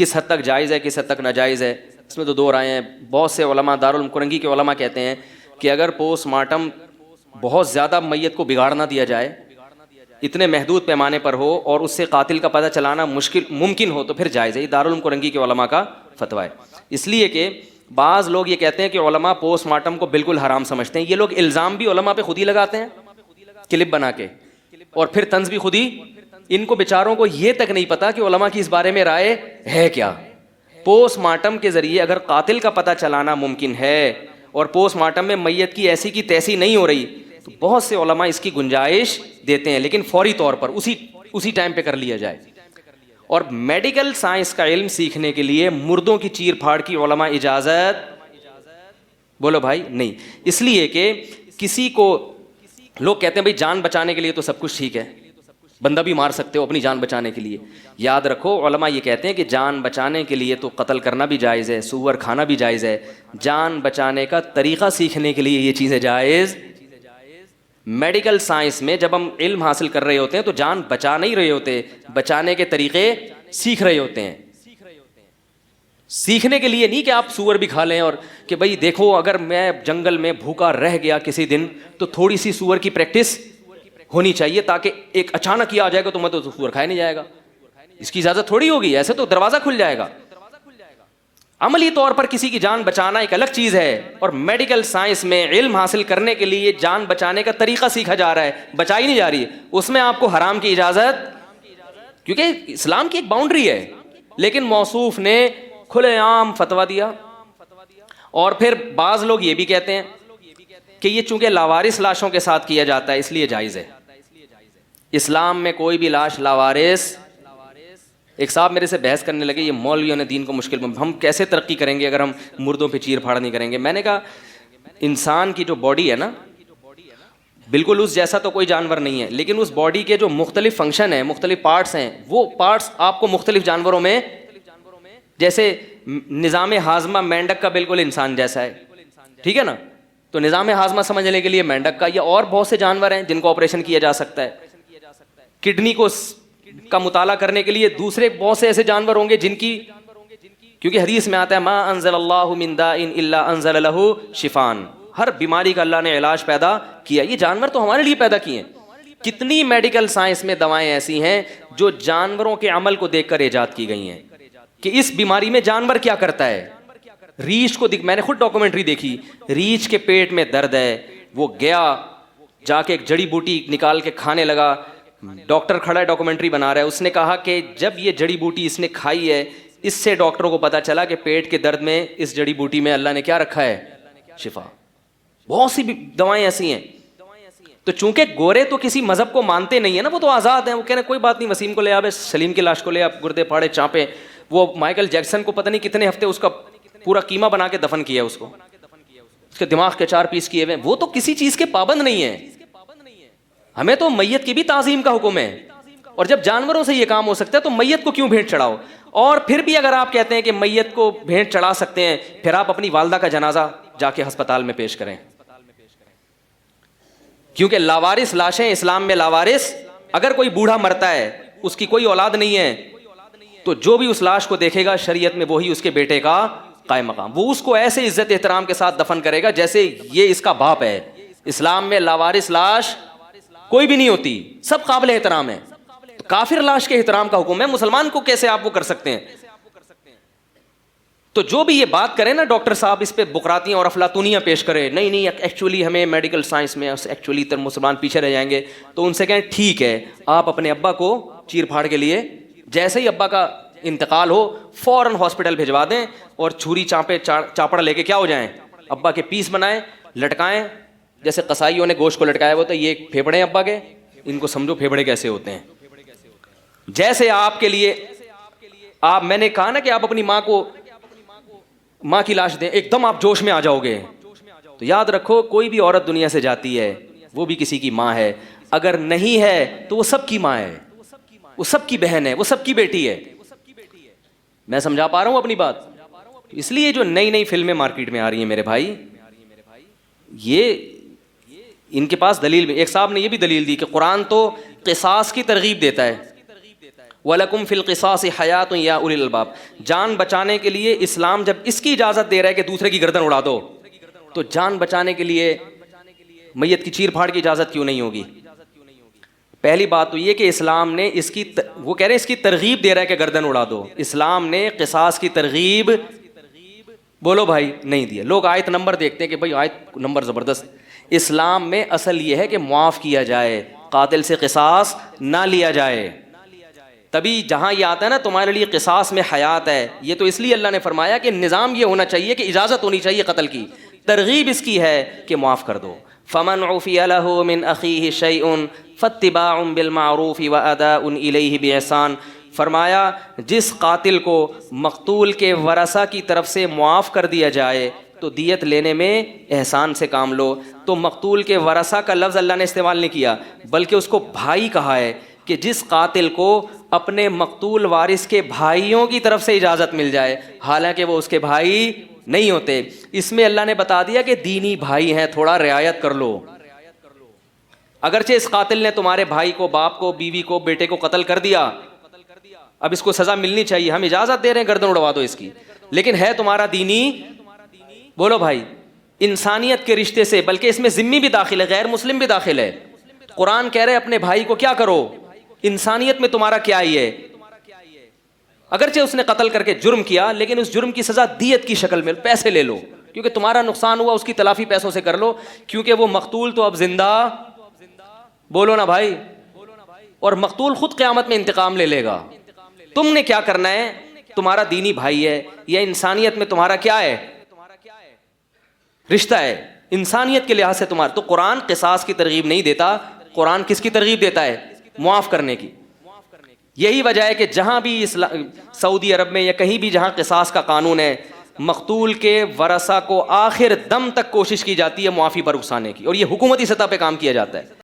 کس حد تک جائز ہے کس حد تک ناجائز ہے، اس میں تو دو رائے ہیں. بہت سے علماء، دارالعلوم کرنگی کے علماء کہتے ہیں کہ اگر پوسٹ مارٹم بہت زیادہ میت کو بگاڑ نہ دیا جائے، اتنے محدود پیمانے پر ہو اور اس سے قاتل کا پتہ چلانا ممکن ہو تو پھر جائز ہے. یہ دارالعلوم کرنگی کے علماء کا فتویٰ ہے. اس لیے کہ بعض لوگ یہ کہتے ہیں کہ علماء پوسٹ مارٹم کو بالکل حرام سمجھتے ہیں. یہ لوگ الزام بھی علماء پہ خود ہی لگاتے ہیں کلپ بنا کے، اور پھر طنز بھی خود ہی. ان کو بیچاروں کو یہ تک نہیں پتا کہ علماء کی اس بارے میں رائے ہے کیا. پوسٹ مارٹم کے ذریعے اگر قاتل کا پتہ چلانا ممکن ہے اور پوسٹ مارٹم میں میت کی ایسی کی تیسی نہیں ہو رہی تو بہت سے علماء اس کی گنجائش دیتے ہیں، لیکن فوری طور پر اسی ٹائم پہ کر لیا جائے. اور میڈیکل سائنس کا علم سیکھنے کے لیے مردوں کی چیر پھاڑ کی علماء اجازت بولو بھائی نہیں. اس لیے کہ کسی کو لوگ کہتے ہیں بھائی جان بچانے کے لیے تو سب کچھ ٹھیک ہے، بندہ بھی مار سکتے ہو اپنی جان بچانے کے لیے. یاد رکھو علماء یہ کہتے ہیں کہ جان بچانے کے لیے تو قتل کرنا بھی جائز ہے، سور کھانا بھی جائز ہے. جان بچانے کا طریقہ سیکھنے کے لیے یہ چیزیں جائز. میڈیکل سائنس میں جب ہم علم حاصل کر رہے ہوتے ہیں تو جان بچا نہیں رہے ہوتے، بچانے کے طریقے سیکھ رہے ہوتے ہیں. سیکھنے کے لیے نہیں کہ آپ سور بھی کھا لیں اور کہ بھائی دیکھو اگر میں جنگل میں بھوکا رہ گیا کسی دن تو تھوڑی سی سور کی پریکٹس ہونی چاہیے تاکہ ایک اچانک ہی آ جائے گا تو میں تو سور کھایا نہیں جائے گا. اس کی اجازت تھوڑی ہوگی، ایسے تو دروازہ کھل جائے گا. عملی طور پر کسی کی جان بچانا ایک الگ چیز ہے، اور میڈیکل سائنس میں علم حاصل کرنے کے لیے جان بچانے کا طریقہ سیکھا جا رہا ہے، بچائی نہیں جا رہی ہے. اس میں آپ کو حرام کی اجازت، کیونکہ اسلام کی ایک باؤنڈری ہے، لیکن موصوف نے کھلے عام فتویٰ دیا. اور پھر بعض لوگ یہ بھی کہتے ہیں کہ یہ چونکہ لاوارث لاشوں کے ساتھ کیا جاتا ہے اس لیے جائز ہے. اسلام میں کوئی بھی لاش لاوارث. ایک صاحب میرے سے بحث کرنے لگے یہ مولویوں نے دین کو مشکل میں، ہم کیسے ترقی کریں گے اگر ہم مردوں پہ چیر پھاڑ نہیں کریں گے. میں نے کہا انسان کی جو باڈی ہے نا بالکل اس جیسا تو کوئی جانور نہیں ہے، لیکن اس باڈی کے جو مختلف فنکشن ہیں، مختلف پارٹس ہیں، وہ پارٹس آپ کو مختلف جانوروں میں، جیسے نظام ہاضمہ مینڈک کا بالکل انسان جیسا ہے، ٹھیک ہے نا، تو نظام ہاضمہ سمجھنے کے لیے مینڈک کا، یا اور بہت سے جانور ہیں جن کو آپریشن کیا جا سکتا ہے. کڈنی کو کا مطالعہ کرنے کے لیے دوسرے بہت سے ایسے جانور ہوں گے جن کی، کیونکہ حدیث میں آتا ہے ما انزل اللہ من داء الا انزل له شفاء، ہر بیماری کا اللہ نے علاج پیدا کیا. یہ جانور تو ہمارے لیے پیدا کیے ہیں. کتنی میڈیکل سائنس میں دوائیں ایسی ہیں جو جانوروں کے عمل کو دیکھ کر ایجاد کی گئی ہیں کہ اس بیماری میں جانور کیا کرتا ہے. ریچھ کو میں نے خود ڈاکومنٹری دیکھی، ریچھ کے پیٹ میں درد ہے، وہ گیا جا کے ایک جڑی بوٹی نکال کے کھانے لگا. ڈاکٹر کھڑا ہے ڈاکومنٹری بنا رہا ہے، اس نے کہا کہ جب یہ جڑی بوٹی اس نے کھائی ہے اس سے ڈاکٹروں کو پتا چلا کہ پیٹ کے درد میں اس جڑی بوٹی میں اللہ نے کیا رکھا ہے، شفا. بہت سی دوائیں ایسی ہیں. تو چونکہ گورے تو کسی مذہب کو مانتے نہیں ہیں نا، وہ تو آزاد ہیں، وہ کہہ رہے ہیں کوئی بات نہیں، وسیم کو لے آوے، سلیم کی لاش کو لے آپ، گردے پھاڑے چانپے. وہ مائیکل جیکسن کو پتہ نہیں کتنے ہفتے اس کا پورا قیمہ بنا کے دفن کیا اس کو، اس کے دماغ کے 4 پیس کیے ہوئے. وہ تو کسی چیز کے پابند نہیں ہیں. ہمیں تو میت کی بھی تعظیم کا حکم ہے، اور جب جانوروں سے یہ کام ہو سکتا ہے تو میت کو کیوں بھیٹ چڑھاؤ. اور پھر بھی اگر آپ کہتے ہیں کہ میت کو بھیٹ چڑھا سکتے ہیں، پھر آپ اپنی والدہ کا جنازہ جا کے ہسپتال میں پیش کریں، کیونکہ لاوارث لاشیں اسلام میں لاوارث. اگر کوئی بوڑھا مرتا ہے اس کی کوئی اولاد نہیں ہے تو جو بھی اس لاش کو دیکھے گا شریعت میں وہی اس کے بیٹے کا قائم مقام، وہ اس کو ایسے عزت احترام کے ساتھ دفن کرے گا جیسے یہ اس کا باپ ہے. اسلام میں لاوارث لاش کوئی بھی نہیں ہوتی، سب قابل احترام ہے. کافر لاش کے احترام کا حکم ہے، مسلمان کو کیسے آپ وہ کر سکتے ہیں. تو جو بھی یہ بات کرے نا ڈاکٹر صاحب، اس پہ بقراتیاں اور افلاطونیاں پیش کرے، نہیں ایکچولی ہمیں میڈیکل سائنس میں ایکچولی مسلمان پیچھے رہ جائیں گے، تو ان سے کہیں ٹھیک ہے آپ اپنے ابا کو چیر پھاڑ کے لیے جیسے ہی ابا کا انتقال ہو فوراً ہاسپٹل بھجوا دیں، اور چھری چانپے چاپڑ لے کے کیا ہو جائیں، ابا کے پیس بنائیں، لٹکائیں، جیسے قصائیوں نے گوشت کو لٹکایا ہوا تھا، یہ پھیپڑے ہیں ابا کے، ان کو سمجھو پھیپڑے کیسے ہوتے ہیں. جیسے آپ کے لیے میں نے کہا نا کہ آپ اپنی ماں کی لاش دیں، ایک دم آپ جوش میں آ جاؤ گے. تو یاد رکھو کوئی بھی عورت دنیا سے جاتی ہے وہ بھی کسی کی ماں ہے، اگر نہیں ہے تو وہ سب کی ماں ہے، وہ سب کی بہن ہے، وہ سب کی بیٹی ہے. میں سمجھا پا رہا ہوں اپنی بات. اس لیے جو نئی فلمیں مارکیٹ میں آ رہی ہیں میرے بھائی، یہ ان کے پاس دلیل بھی. ایک صاحب نے یہ بھی دلیل دی کہ قرآن تو قصاص کی ترغیب دیتا ہے، وَلَكُمْ فِي الْقِصَاصِ حَيَاةٌ يَا أُولِي الْأَلْبَابِ. جان بچانے کے لیے اسلام جب اس کی اجازت دے رہا ہے کہ دوسرے کی گردن اڑا دو, تو جان بچانے کے لیے میت کی چیر پھاڑ کی اجازت کیوں نہیں ہوگی؟ پہلی بات تو یہ کہ اسلام نے اس کی وہ کہہ رہے ہیں اس کی ترغیب دے رہا ہے کہ گردن اڑا دو. اسلام نے قصاص کی ترغیب بولو بھائی نہیں دیا. لوگ آیت نمبر دیکھتے ہیں کہ بھائی آیت نمبر زبردست. اسلام میں اصل یہ ہے کہ معاف کیا جائے, قاتل سے قصاص نہ لیا جائے. تبھی جہاں یہ آتا ہے نا تمہارے لیے قصاص میں حیات ہے, یہ تو اس لیے اللہ نے فرمایا کہ نظام یہ ہونا چاہیے کہ اجازت ہونی چاہیے قتل کی, ترغیب اس کی ہے کہ معاف کر دو. فمن عفی لہ من اخیہ شیء فاتباع بالمعروف واداء الیہ باحسان. فرمایا جس قاتل کو مقتول کے ورثہ کی طرف سے معاف کر دیا جائے تو دیت لینے میں احسان سے کام لو. تو مقتول کے ورثہ کا لفظ اللہ نے استعمال نہیں کیا بلکہ اس کو بھائی کہا ہے, کہ جس قاتل کو اپنے مقتول وارث کے بھائیوں کی طرف سے اجازت مل جائے حالانکہ وہ اس کے بھائی نہیں ہوتے. اس میں اللہ نے بتا دیا کہ دینی بھائی ہیں, تھوڑا رعایت کر لو. اگرچہ اس قاتل نے تمہارے بھائی کو, باپ کو, بیوی کو, بیٹے کو قتل کر دیا, اب اس کو سزا ملنی چاہیے, ہم اجازت دے رہے ہیں گردن اڑوا دو اس کی, لیکن ہے تمہارا دینی بولو بھائی انسانیت کے رشتے سے, بلکہ اس میں ذمی بھی داخل ہے, غیر مسلم بھی داخل ہے. قرآن کہہ رہے اپنے بھائی کو کیا کرو, انسانیت میں تمہارا کیا ہی ہے. اگرچہ اس نے قتل کر کے جرم کیا لیکن اس جرم کی سزا دیت کی شکل میں, پیسے لے لو, کیونکہ تمہارا نقصان ہوا اس کی تلافی پیسوں سے کر لو, کیونکہ وہ مقتول تو اب زندہ بولو نا بھائی, اور مقتول خود قیامت میں انتقام لے لے گا. تم نے کیا کرنا ہے, تمہارا دینی بھائی ہے یا انسانیت میں تمہارا کیا ہے رشتہ ہے, انسانیت کے لحاظ سے تمہارا. تو قرآن قصاص کی ترغیب نہیں دیتا, قرآن کس کی ترغیب دیتا ہے, معاف کرنے کی. یہی وجہ ہے کہ جہاں بھی سعودی عرب میں یا کہیں بھی جہاں قصاص کا قانون ہے, مقتول کے ورثہ کو آخر دم تک کوشش کی جاتی ہے معافی پر اکسانے کی, اور یہ حکومتی سطح پہ کام کیا جاتا ہے.